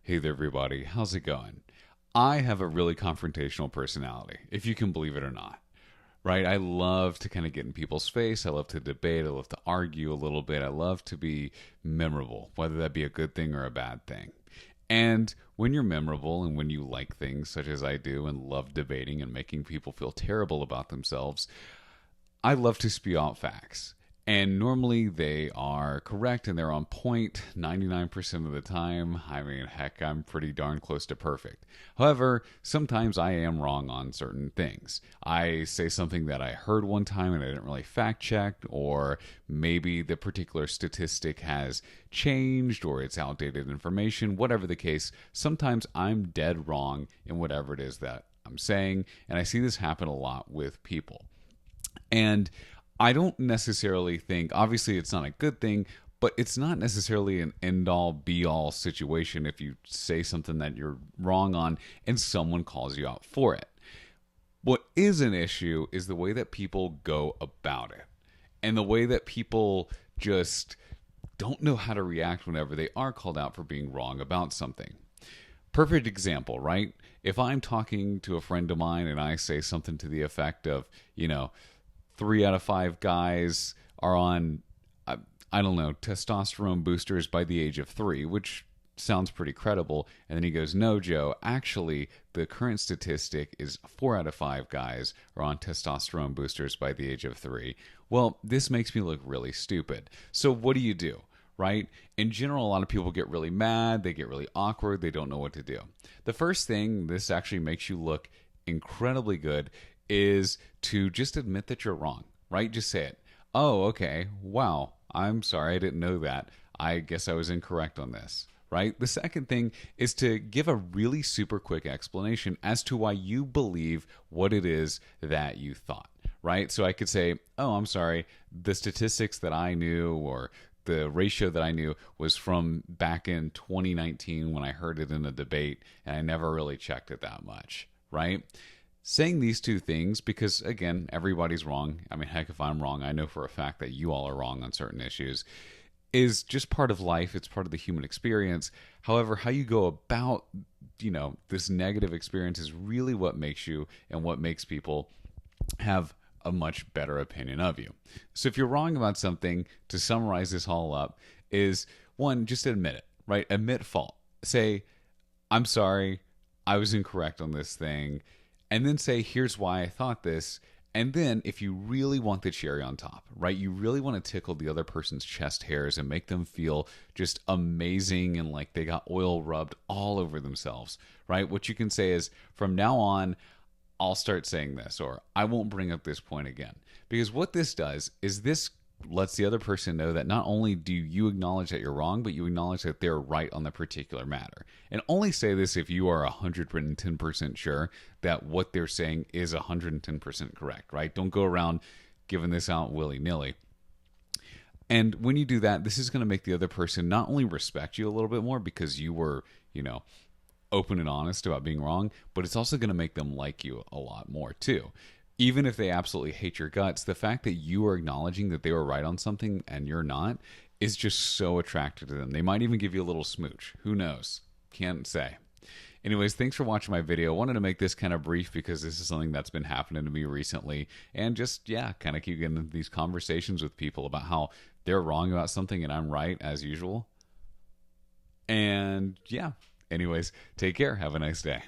Hey there, everybody. How's it going? I have a really confrontational personality, if you can believe it or not. Right? I love to kind of get in people's face. I love to debate. I love to argue a little bit. I love to be memorable, whether that be a good thing or a bad thing. And when you're memorable and when you like things such as I do and love debating and making people feel terrible about themselves, I love to spew out facts. And normally they are correct and they're on point 99% of the time. I mean, heck, I'm pretty darn close to perfect. However, sometimes I am wrong on certain things. I say something that I heard one time and I didn't really fact check, or maybe the particular statistic has changed or it's outdated information. Whatever the case, sometimes I'm dead wrong in whatever it is that I'm saying. And I see this happen a lot with people. And I don't necessarily think, obviously, it's not a good thing, but it's not necessarily an end all be all situation if you say something that you're wrong on and someone calls you out for it. What is an issue is the way that people go about it and the way that people just don't know how to react whenever they are called out for being wrong about something. Perfect example, right? If I'm talking to a friend of mine and I say something to the effect of, 3 out of 5 guys are on, I don't know, testosterone boosters by the age of 3, which sounds pretty credible. And then he goes, no, Joe, actually, the current statistic is 4 out of 5 guys are on testosterone boosters by the age of 3. Well, this makes me look really stupid. So what do you do? Right? In general, a lot of people get really mad. They get really awkward. They don't know what to do. The first thing, this actually makes you look incredibly good, is to just admit that you're wrong, right? Just say it. Oh, okay. Wow. I'm sorry. I didn't know that. I guess I was incorrect on this, right? The second thing is to give a really super quick explanation as to why you believe what it is that you thought, right? So I could say, oh, I'm sorry. The statistics that I knew, or the ratio that I knew, was from back in 2019 when I heard it in a debate, and I never really checked it that much, right? Saying these two things, because again, everybody's wrong. I mean, heck, if I'm wrong, I know for a fact that you all are wrong on certain issues, is just part of life. It's part of the human experience. However, how you go about, this negative experience is really what makes you and what makes people have a much better opinion of you. So if you're wrong about something, to summarize this all up, is one, just admit it, right? Admit fault. Say, I'm sorry, I was incorrect on this thing. And then say, here's why I thought this. And then if you really want the cherry on top, right, you really want to tickle the other person's chest hairs and make them feel just amazing and like they got oil rubbed all over themselves, right? What you can say is, from now on, I'll start saying this, or I won't bring up this point again. Because what this does is this lets the other person know that not only do you acknowledge that you're wrong, but you acknowledge that they're right on the particular matter. And only say this if you are 110% sure that what they're saying is 110% correct, right? Don't go around giving this out willy-nilly. And when you do that, this is going to make the other person not only respect you a little bit more because you were, open and honest about being wrong, but it's also going to make them like you a lot more too. Even if they absolutely hate your guts, the fact that you are acknowledging that they were right on something and you're not is just so attractive to them. They might even give you a little smooch. Who knows? Can't say. Anyways, thanks for watching my video. I wanted to make this kind of brief because this is something that's been happening to me recently. And just, kind of keep getting into these conversations with people about how they're wrong about something and I'm right as usual. And anyways, take care. Have a nice day.